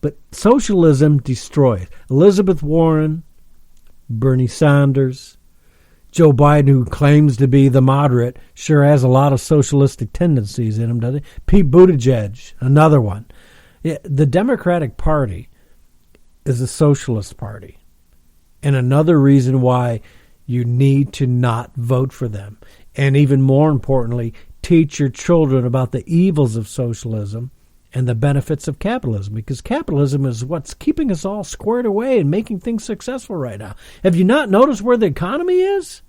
But socialism destroys. Elizabeth Warren, Bernie Sanders, Joe Biden, who claims to be the moderate, sure has a lot of socialistic tendencies in him, doesn't he? Pete Buttigieg, another one. Yeah, the Democratic Party is a socialist party. And another reason why you need to not vote for them. And even more importantly, teach your children about the evils of socialism and the benefits of capitalism, because capitalism is what's keeping us all squared away and making things successful right now. Have you not noticed where the economy is?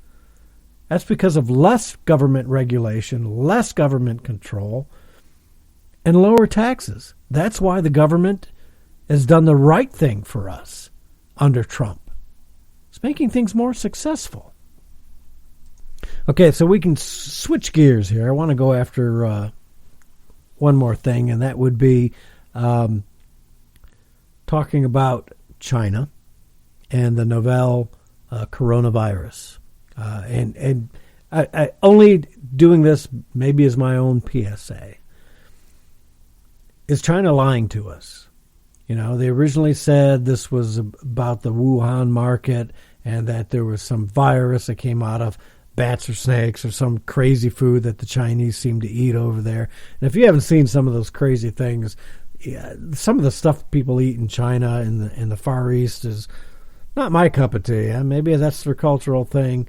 That's because of less government regulation, less government control, and lower taxes. That's why the government has done the right thing for us under Trump. It's making things more successful. Okay, so we can switch gears here. I want to go after one more thing, and that would be talking about China and the novel coronavirus. And I only doing this maybe as my own PSA. Is China lying to us? You know, they originally said this was about the Wuhan market and that there was some virus that came out of bats or snakes or some crazy food that the Chinese seem to eat over there. And if you haven't seen some of those crazy things, some of the stuff people eat in China and in the Far East is not my cup of tea. Maybe that's their cultural thing.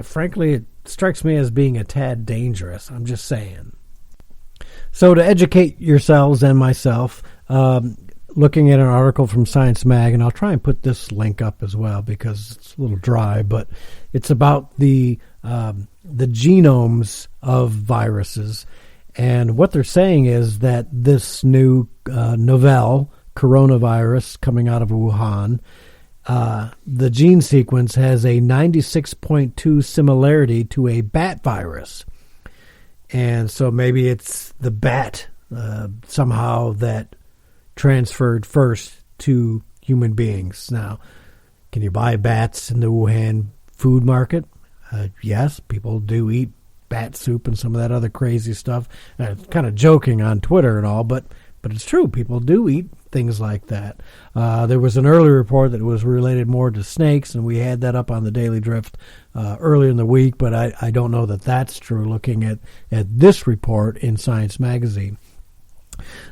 Frankly, it strikes me as being a tad dangerous. I'm just saying. So to educate yourselves and myself, looking at an article from Science Mag, and I'll try and put this link up as well because it's a little dry, but it's about the genomes of viruses. And what they're saying is that this new novel coronavirus coming out of Wuhan, the gene sequence has a 96.2 similarity to a bat virus. And so maybe it's the bat somehow that transferred first to human beings. Now, can you buy bats in the Wuhan food market? Yes, people do eat bat soup and some of that other crazy stuff. Kind of joking on Twitter and all, but it's true. People do eat things like that. There was an earlier report that was related more to snakes, and we had that up on the Daily Drift earlier in the week, but I don't know that that's true looking at this report in Science Magazine.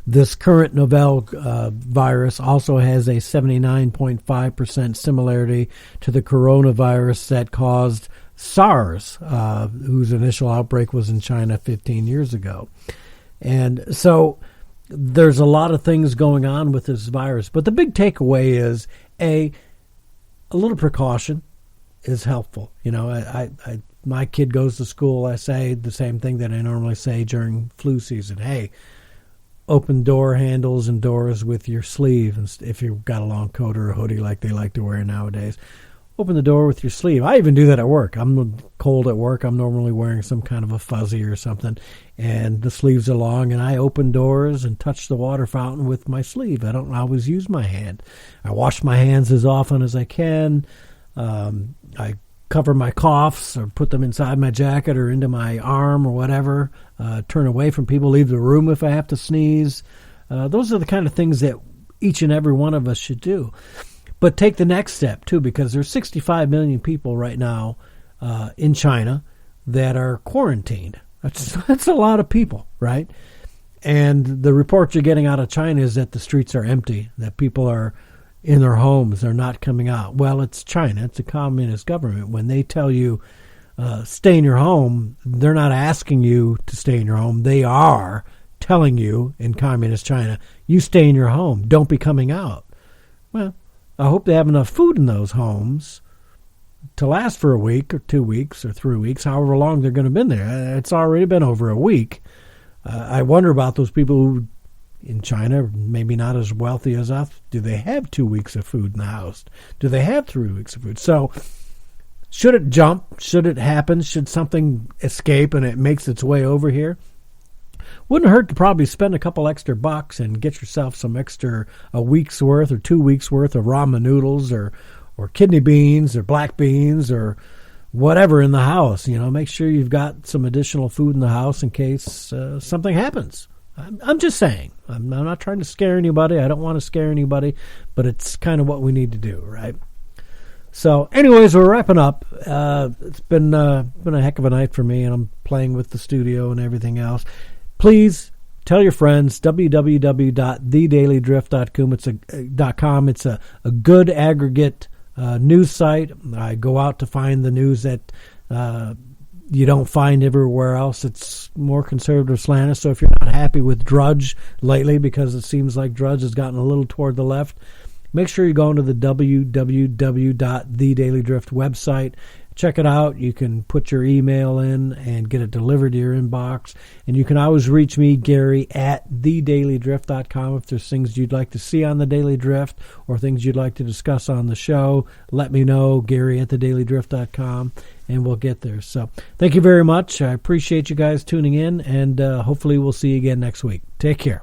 This current novel virus also has a 79.5% similarity to the coronavirus that caused SARS, whose initial outbreak was in China 15 years ago. And so there's a lot of things going on with this virus. But the big takeaway is, a little precaution is helpful. You know, my kid goes to school, I say the same thing that I normally say during flu season. Hey, open door handles and doors with your sleeve, and if you've got a long coat or a hoodie like they like to wear nowadays. Open the door with your sleeve. I even do that at work. I'm cold at work. I'm normally wearing some kind of a fuzzy or something, and the sleeves are long, and I open doors and touch the water fountain with my sleeve. I don't always use my hand. I wash my hands as often as I can. I cover my coughs or put them inside my jacket or into my arm or whatever. Turn away from people, leave the room if I have to sneeze. Those are the kind of things that each and every one of us should do. But take the next step, too, because there's 65 million people right now in China that are quarantined. That's a lot of people, right? And the reports you're getting out of China is that the streets are empty, that people are in their homes, they're not coming out. Well, it's China. It's a communist government. When they tell you stay in your home, they're not asking you to stay in your home. They are telling you in communist China, you stay in your home. Don't be coming out. Well, I hope they have enough food in those homes to last for a week or 2 weeks or 3 weeks, however long they're going to be in there. It's already been over a week. I wonder about those people who in China, maybe not as wealthy as us. Do they have 2 weeks of food in the house? Do they have 3 weeks of food? So should it jump? Should it happen? Should something escape and it makes its way over here? Wouldn't hurt to probably spend a couple extra bucks and get yourself some extra a week's worth or 2 weeks worth of ramen noodles or kidney beans or black beans or whatever in the house. You know, make sure you've got some additional food in the house in case something happens. I'm just saying. I'm not trying to scare anybody. I don't want to scare anybody, but it's kind of what we need to do, right? So, anyways, we're wrapping up. It's been a heck of a night for me, and I'm playing with the studio and everything else. Please tell your friends, www.thedailydrift.com. It's a good aggregate news site. I go out to find the news that you don't find everywhere else. It's more conservative slanted. So if you're not happy with Drudge lately, because it seems like Drudge has gotten a little toward the left, make sure you go into the www.thedailydrift website. Check it out. You can put your email in and get it delivered to your inbox. And you can always reach me, Gary, at thedailydrift.com. If there's things you'd like to see on the Daily Drift or things you'd like to discuss on the show, let me know, Gary at thedailydrift.com, and we'll get there. So thank you very much. I appreciate you guys tuning in, and hopefully we'll see you again next week. Take care.